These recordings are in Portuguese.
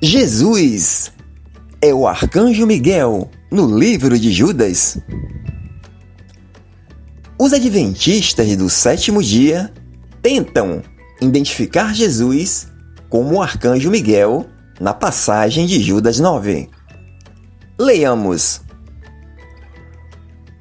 Jesus é o arcanjo Miguel no livro de Judas? Os adventistas do sétimo dia tentam identificar Jesus como o arcanjo Miguel na passagem de Judas 9. Leiamos.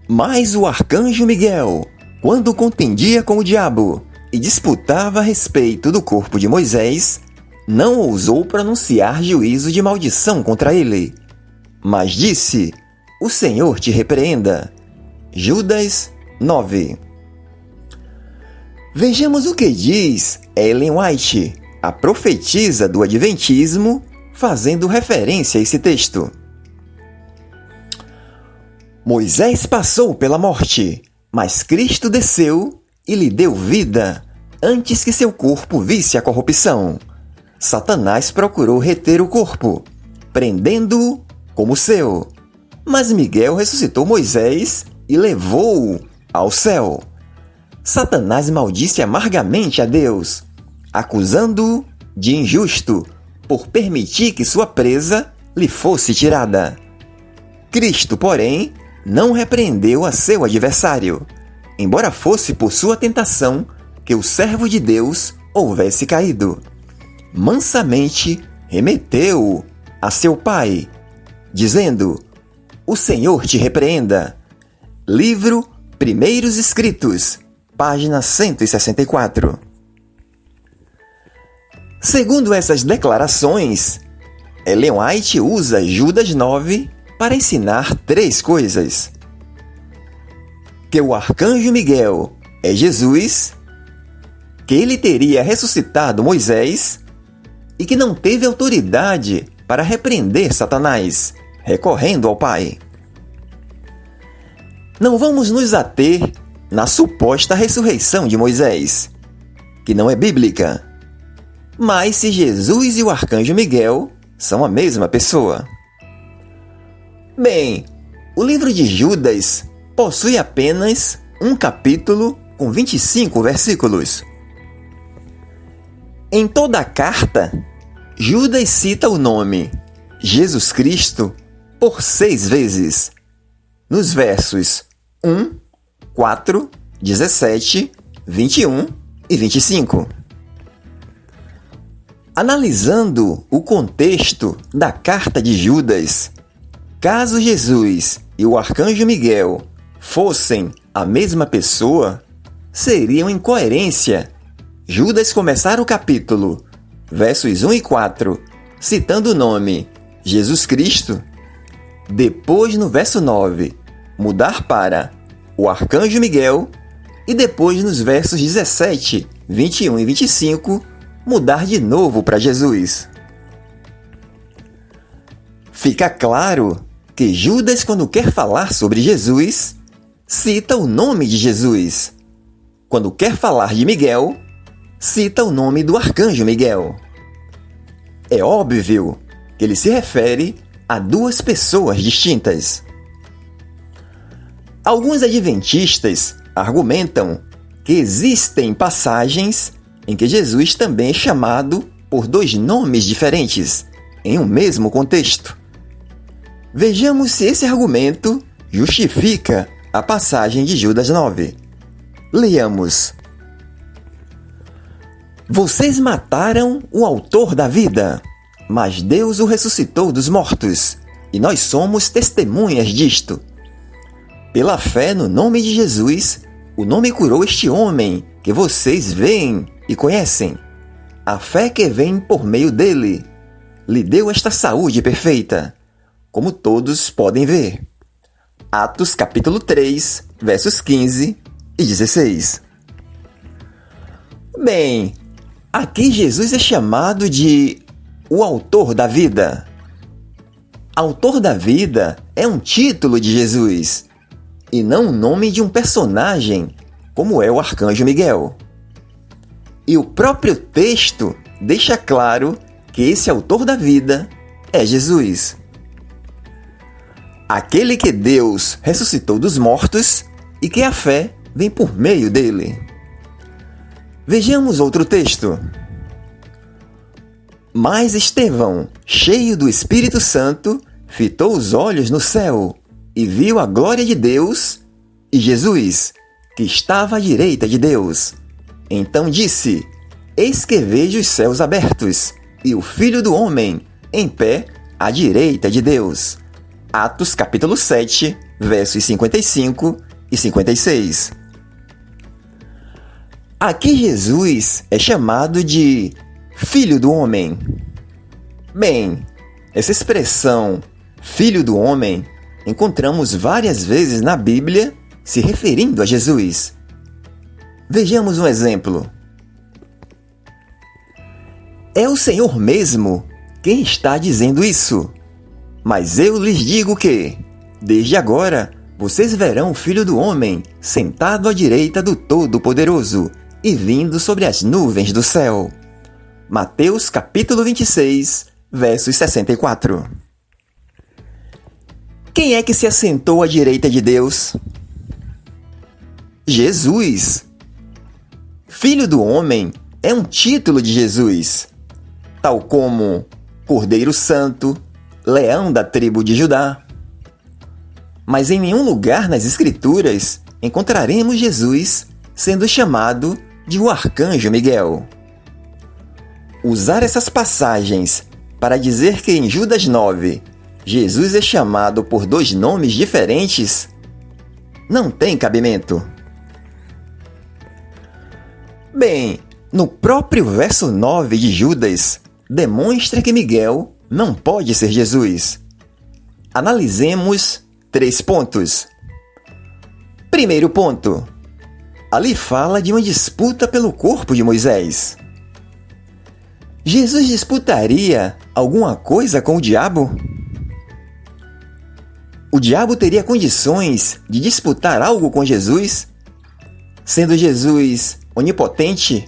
Mas o arcanjo Miguel, quando contendia com o diabo e disputava a respeito do corpo de Moisés, não ousou pronunciar juízo de maldição contra ele, mas disse: O Senhor te repreenda. Judas 9. Vejamos o que diz Ellen White, a profetisa do Adventismo, fazendo referência a esse texto. Moisés passou pela morte, mas Cristo desceu e lhe deu vida antes que seu corpo visse a corrupção. Satanás procurou reter o corpo, prendendo-o como seu. Mas Miguel ressuscitou Moisés e levou-o ao céu. Satanás maldisse amargamente a Deus, acusando-o de injusto por permitir que sua presa lhe fosse tirada. Cristo, porém, não repreendeu a seu adversário, embora fosse por sua tentação que o servo de Deus houvesse caído. Mansamente remeteu-o a seu pai, dizendo: O Senhor te repreenda. Livro Primeiros Escritos, página 164. Segundo essas declarações, Ellen White usa Judas 9 para ensinar três coisas: que o arcanjo Miguel é Jesus, que ele teria ressuscitado Moisés e que não teve autoridade para repreender Satanás, recorrendo ao Pai. Não vamos nos ater na suposta ressurreição de Moisés, que não é bíblica. Mas se Jesus e o arcanjo Miguel são a mesma pessoa. Bem, o livro de Judas possui apenas um capítulo com 25 versículos. Em toda a carta, Judas cita o nome Jesus Cristo por 6 vezes, nos versos 1, 4, 17, 21 e 25. Analisando o contexto da carta de Judas, caso Jesus e o arcanjo Miguel fossem a mesma pessoa, seria uma incoerência Judas começar o capítulo, versos 1 e 4, citando o nome Jesus Cristo, depois no verso 9, mudar para o arcanjo Miguel e depois nos versos 17, 21 e 25, mudar de novo para Jesus. Fica claro que Judas, quando quer falar sobre Jesus, cita o nome de Jesus. Quando quer falar de Miguel, cita o nome do arcanjo Miguel. É óbvio que ele se refere a duas pessoas distintas. Alguns adventistas argumentam que existem passagens em que Jesus também é chamado por 2 nomes diferentes, em um mesmo contexto. Vejamos se esse argumento justifica a passagem de Judas 9. Leamos. Vocês mataram o autor da vida, mas Deus o ressuscitou dos mortos, e nós somos testemunhas disto. Pela fé no nome de Jesus, o nome curou este homem que vocês veem e conhecem. A fé que vem por meio dele lhe deu esta saúde perfeita, como todos podem ver. Atos capítulo 3, versos 15 e 16. Bem, aqui Jesus é chamado de o autor da vida. Autor da vida é um título de Jesus, e não o nome de um personagem, como é o arcanjo Miguel. E o próprio texto deixa claro que esse autor da vida é Jesus. Aquele que Deus ressuscitou dos mortos e que a fé vem por meio dele. Vejamos outro texto. Mas Estevão, cheio do Espírito Santo, fitou os olhos no céu e viu a glória de Deus e Jesus, que estava à direita de Deus. Então disse: Eis que vejo os céus abertos e o Filho do Homem em pé à direita de Deus. Atos capítulo 7, versos 55 e 56. Aqui Jesus é chamado de Filho do Homem. Bem, essa expressão Filho do Homem encontramos várias vezes na Bíblia se referindo a Jesus. Vejamos um exemplo. É o Senhor mesmo quem está dizendo isso. Mas eu lhes digo que, desde agora, vocês verão o Filho do Homem sentado à direita do Todo-Poderoso e vindo sobre as nuvens do céu. Mateus capítulo 26, versos 64. Quem é que se assentou à direita de Deus? Jesus. Filho do Homem é um título de Jesus, tal como Cordeiro Santo, Leão da tribo de Judá. Mas em nenhum lugar nas Escrituras encontraremos Jesus sendo chamado de o Arcanjo Miguel. Usar essas passagens para dizer que em Judas 9 Jesus é chamado por dois nomes diferentes não tem cabimento. Bem, no próprio verso 9 de Judas, demonstra que Miguel não pode ser Jesus. Analisemos 3 pontos. Primeiro ponto. Ali fala de uma disputa pelo corpo de Moisés. Jesus disputaria alguma coisa com o diabo? O diabo teria condições de disputar algo com Jesus? Sendo Jesus onipotente,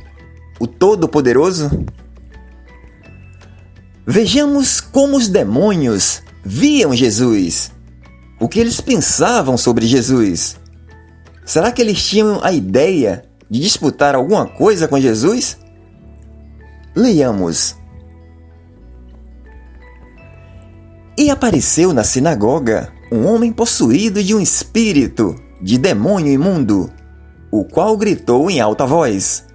o Todo-Poderoso? Vejamos como os demônios viam Jesus. O que eles pensavam sobre Jesus? Será que eles tinham a ideia de disputar alguma coisa com Jesus? Leiamos. E apareceu na sinagoga um homem possuído de um espírito de demônio imundo, o qual gritou em alta voz: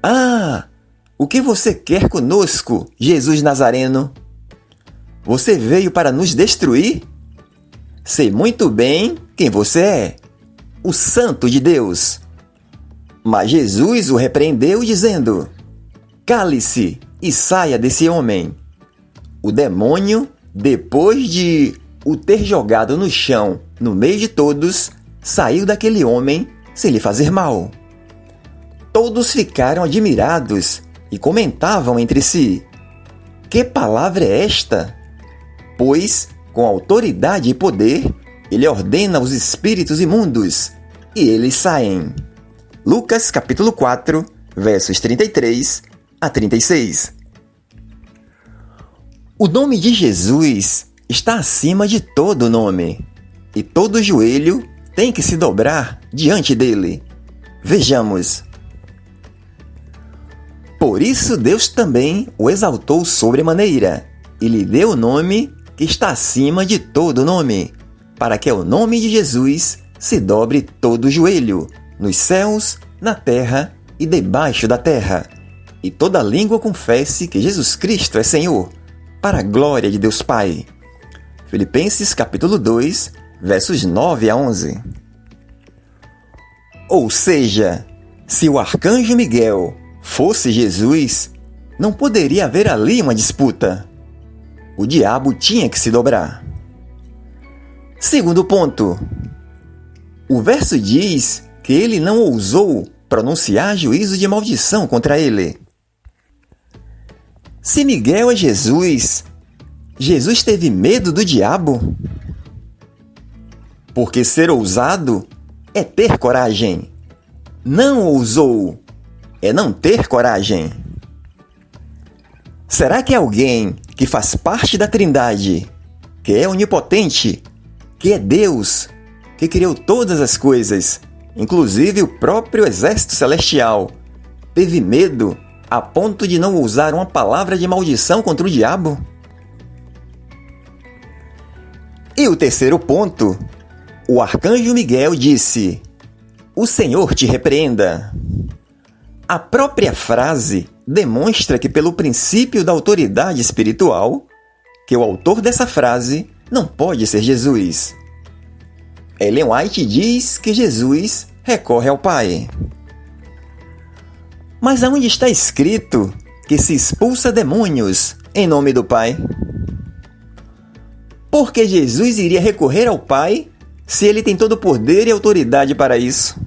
Ah! O que você quer conosco, Jesus Nazareno? Você veio para nos destruir? Sei muito bem quem você é, o Santo de Deus. Mas Jesus o repreendeu, dizendo: Cale-se e saia desse homem. O demônio, depois de o ter jogado no chão, no meio de todos, saiu daquele homem sem lhe fazer mal. Todos ficaram admirados e comentavam entre si: Que palavra é esta? Pois, com autoridade e poder, ele ordena os espíritos imundos, e eles saem. Lucas capítulo 4, versos 33 a 36. O nome de Jesus está acima de todo nome, e todo joelho tem que se dobrar diante dele. Vejamos. Por isso Deus também o exaltou sobremaneira, e lhe deu o nome que está acima de todo nome, para que ao nome de Jesus se dobre todo joelho, nos céus, na terra e debaixo da terra, e toda língua confesse que Jesus Cristo é Senhor, para a glória de Deus Pai. Filipenses capítulo 2, versos 9 a 11. Ou seja, se o arcanjo Miguel fosse Jesus, não poderia haver ali uma disputa. O diabo tinha que se dobrar. Segundo ponto. O verso diz que ele não ousou pronunciar juízo de maldição contra ele. Se Miguel é Jesus, Jesus teve medo do diabo? Porque ser ousado é ter coragem. Não ousou é não ter coragem. Será que alguém que faz parte da Trindade, que é onipotente, que é Deus, que criou todas as coisas, inclusive o próprio exército celestial, teve medo a ponto de não usar uma palavra de maldição contra o diabo? E o terceiro ponto, o arcanjo Miguel disse: "O Senhor te repreenda." A própria frase demonstra que, pelo princípio da autoridade espiritual, que o autor dessa frase não pode ser Jesus. Ellen White diz que Jesus recorre ao Pai. Mas aonde está escrito que se expulsa demônios em nome do Pai? Por que Jesus iria recorrer ao Pai se ele tem todo o poder e autoridade para isso?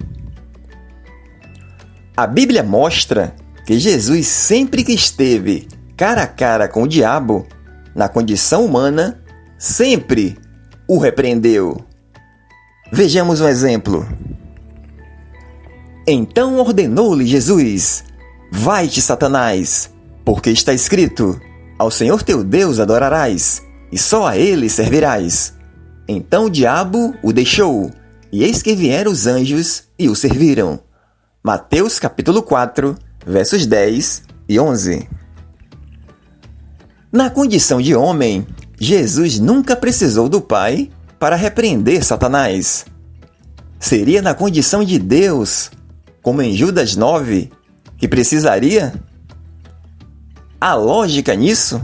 A Bíblia mostra que Jesus, sempre que esteve cara a cara com o diabo, na condição humana, sempre o repreendeu. Vejamos um exemplo. Então ordenou-lhe Jesus: "Vai-te, Satanás, porque está escrito: ao Senhor teu Deus adorarás, e só a ele servirás." Então o diabo o deixou, e eis que vieram os anjos e o serviram. Mateus capítulo 4, versos 10 e 11. Na condição de homem, Jesus nunca precisou do Pai para repreender Satanás. Seria na condição de Deus, como em Judas 9, que precisaria? Há lógica nisso?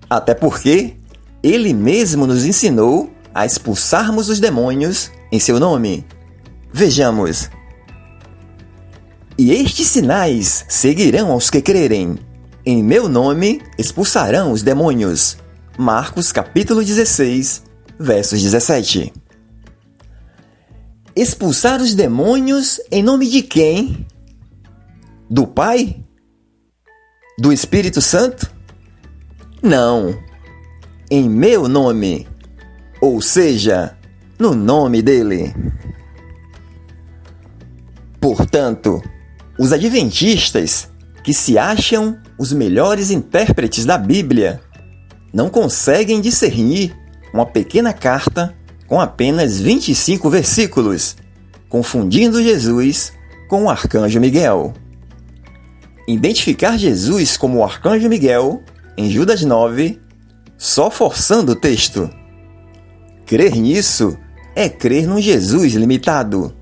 Até porque ele mesmo nos ensinou a expulsarmos os demônios em seu nome. Vejamos. "E estes sinais seguirão aos que crerem. Em meu nome expulsarão os demônios." Marcos capítulo 16, versos 17. Expulsar os demônios em nome de quem? Do Pai? Do Espírito Santo? Não. Em meu nome. Ou seja, no nome dele. Portanto, os adventistas, que se acham os melhores intérpretes da Bíblia, não conseguem discernir uma pequena carta com apenas 25 versículos, confundindo Jesus com o arcanjo Miguel. Identificar Jesus como o arcanjo Miguel, em Judas 9, só forçando o texto. Crer nisso é crer num Jesus limitado,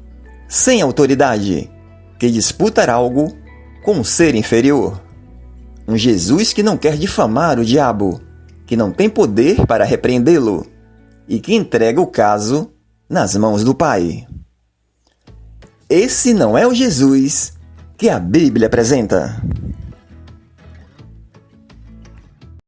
sem autoridade, que disputa algo com um ser inferior. Um Jesus que não quer difamar o diabo, que não tem poder para repreendê-lo e que entrega o caso nas mãos do Pai. Esse não é o Jesus que a Bíblia apresenta.